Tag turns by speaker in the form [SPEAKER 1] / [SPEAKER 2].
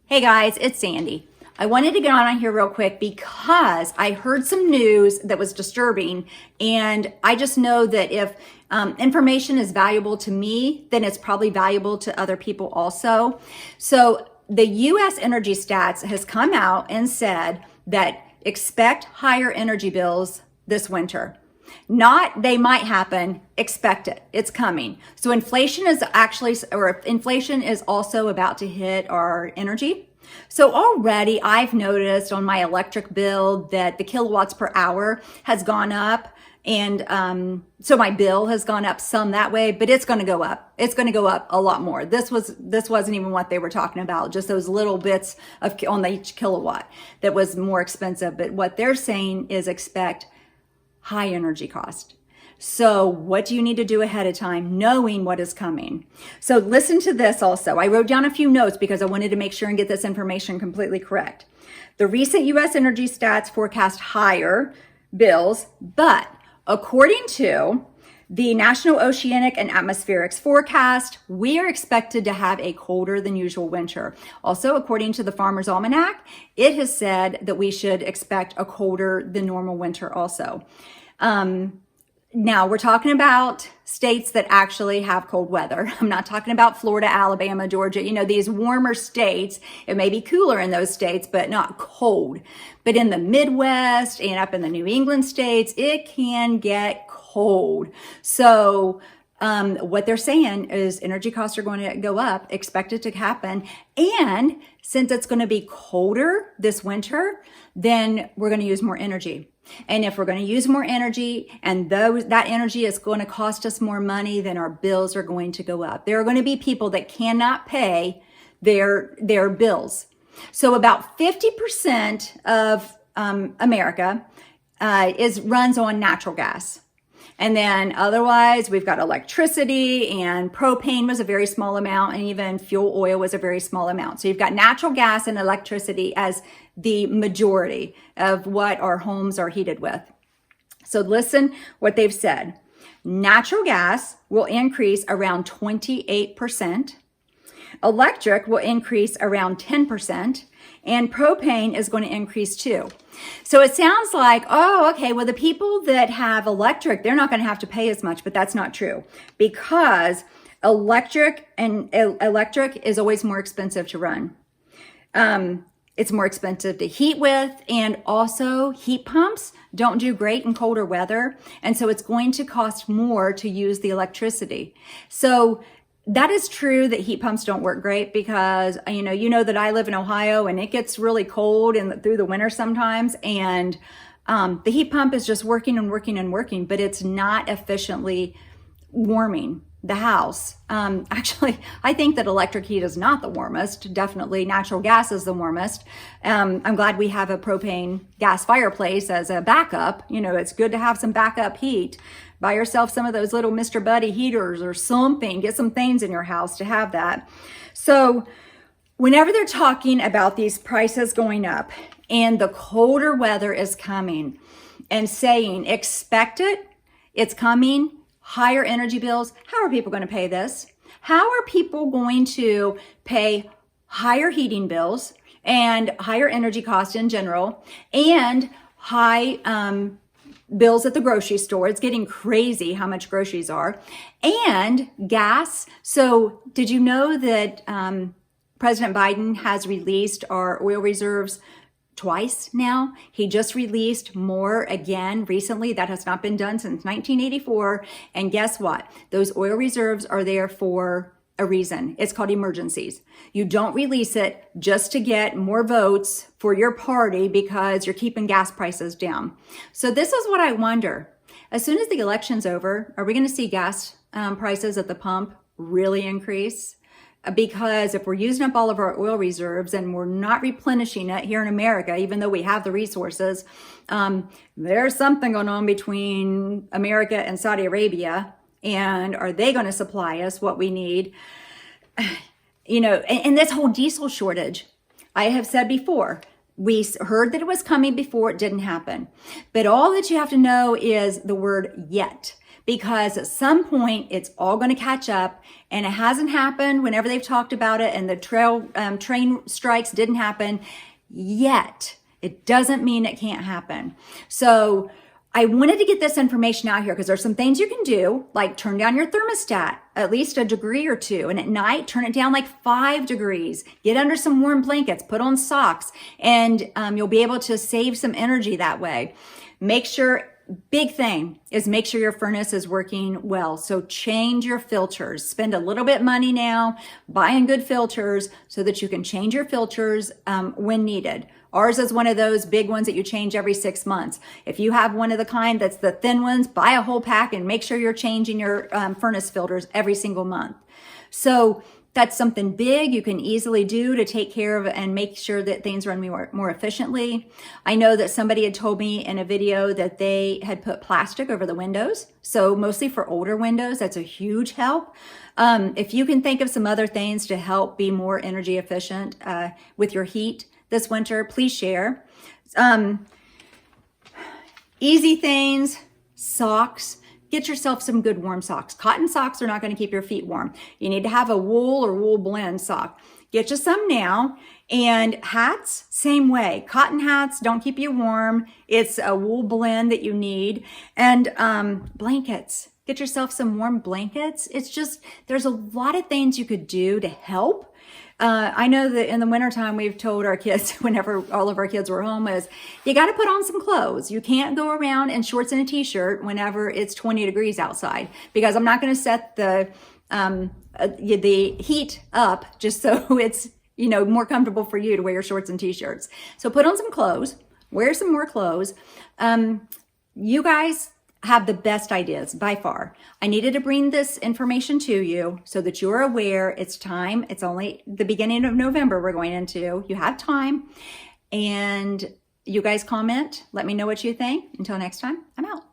[SPEAKER 1] Hey guys, it's Sandy. I wanted to get on here real quick because I heard some news that was disturbing, and I just know that if information is valuable to me, then it's probably valuable to other people also. So the US Energy Stats has come out and said that expect higher energy bills this winter. Not they might happen, expect it. It's coming. So inflation is also about to hit our energy. So already I've noticed on my electric bill that the kilowatts per hour has gone up. And so my bill has gone up some that way, but it's going to go up. It's going to go up a lot more. This wasn't even what they were talking about, just those little bits on each kilowatt that was more expensive. But what they're saying is expect high energy cost. So what do you need to do ahead of time, knowing what is coming? So listen to this also. I wrote down a few notes because I wanted to make sure and get this information completely correct. The recent US Energy Stats forecast higher bills, but according to the National Oceanic and Atmospherics forecast, we are expected to have a colder than usual winter. Also, according to the Farmer's Almanac, it has said that we should expect a colder than normal winter also. Now, we're talking about states that actually have cold weather. I'm not talking about Florida, Alabama, Georgia, these warmer states. It may be cooler in those states, but not cold. But in the Midwest and up in the New England states, it can get cold. So what they're saying is energy costs are going to go up, expect it to happen. And since it's going to be colder this winter, then we're going to use more energy. And if we're going to use more energy and that energy is going to cost us more money, then our bills are going to go up. There are going to be people that cannot pay their bills. So about 50% of America runs on natural gas. And then otherwise, we've got electricity, and propane was a very small amount, and even fuel oil was a very small amount. So you've got natural gas and electricity as the majority of what our homes are heated with. So listen what they've said. Natural gas will increase around 28%. Electric will increase around 10%, and propane is going to increase too. So it sounds like, oh, okay, well, the people that have electric, they're not going to have to pay as much, but that's not true, because electric is always more expensive to run. It's more expensive to heat with, and also heat pumps don't do great in colder weather. And so it's going to cost more to use the electricity. So that is true that heat pumps don't work great because, you know that I live in Ohio and it gets really cold through the winter sometimes. And the heat pump is just working and working and working, but it's not efficiently warming the house. Actually, I think that electric heat is not the warmest. Definitely natural gas is the warmest. I'm glad we have a propane gas fireplace as a backup. It's good to have some backup heat. Buy yourself some of those little Mr. Buddy heaters or something. Get some things in your house to have that. So whenever they're talking about these prices going up and the colder weather is coming and saying, expect it, it's coming, higher energy bills, how are people going to pay this? How are people going to pay higher heating bills and higher energy costs in general and high bills at the grocery store? It's getting crazy how much groceries are. And gas. So did you know that President Biden has released our oil reserves twice now? He just released more again recently. That has not been done since 1984. And guess what? Those oil reserves are there for a reason. It's called emergencies. You don't release it just to get more votes for your party because you're keeping gas prices down. So this is what I wonder. As soon as the election's over, are we going to see gas prices at the pump really increase? Because if we're using up all of our oil reserves and we're not replenishing it here in America, even though we have the resources, there's something going on between America and Saudi Arabia. And are they going to supply us what we need? And this whole diesel shortage, I have said before, we heard that it was coming before it didn't happen. But all that you have to know is the word yet. because at some point it's all going to catch up, and it hasn't happened whenever they've talked about it, and the train strikes didn't happen yet. It doesn't mean it can't happen. So I wanted to get this information out here because there's some things you can do, like turn down your thermostat at least a degree or two. And at night, turn it down like 5 degrees. Get under some warm blankets, put on socks, and you'll be able to save some energy that way. Make sure, big thing is make sure your furnace is working well. So change your filters. Spend a little bit money now buying good filters so that you can change your filters when needed. Ours is one of those big ones that you change every 6 months. If you have one of the kind that's the thin ones, buy a whole pack and make sure you're changing your furnace filters every single month. So that's something big you can easily do to take care of and make sure that things run more efficiently. I know that somebody had told me in a video that they had put plastic over the windows. So mostly for older windows, that's a huge help. If you can think of some other things to help be more energy efficient with your heat this winter, please share. Easy things, socks. Get yourself some good warm socks. Cotton socks are not going to keep your feet warm. You need to have a wool or wool blend sock. Get you some now. And hats, same way. Cotton hats don't keep you warm. It's a wool blend that you need. And blankets. Get yourself some warm blankets. It's just, there's a lot of things you could do to help. I know that in the wintertime, we've told our kids, whenever all of our kids were home, is you got to put on some clothes. You can't go around in shorts and a t-shirt whenever it's 20 degrees outside, because I'm not going to set the heat up just so it's, more comfortable for you to wear your shorts and t-shirts. So put on some clothes, wear some more clothes. You guys have the best ideas by far. I needed to bring this information to you so that you're aware. It's time. It's only the beginning of November we're going into. You have time. And you guys comment. Let me know what you think. Until next time, I'm out.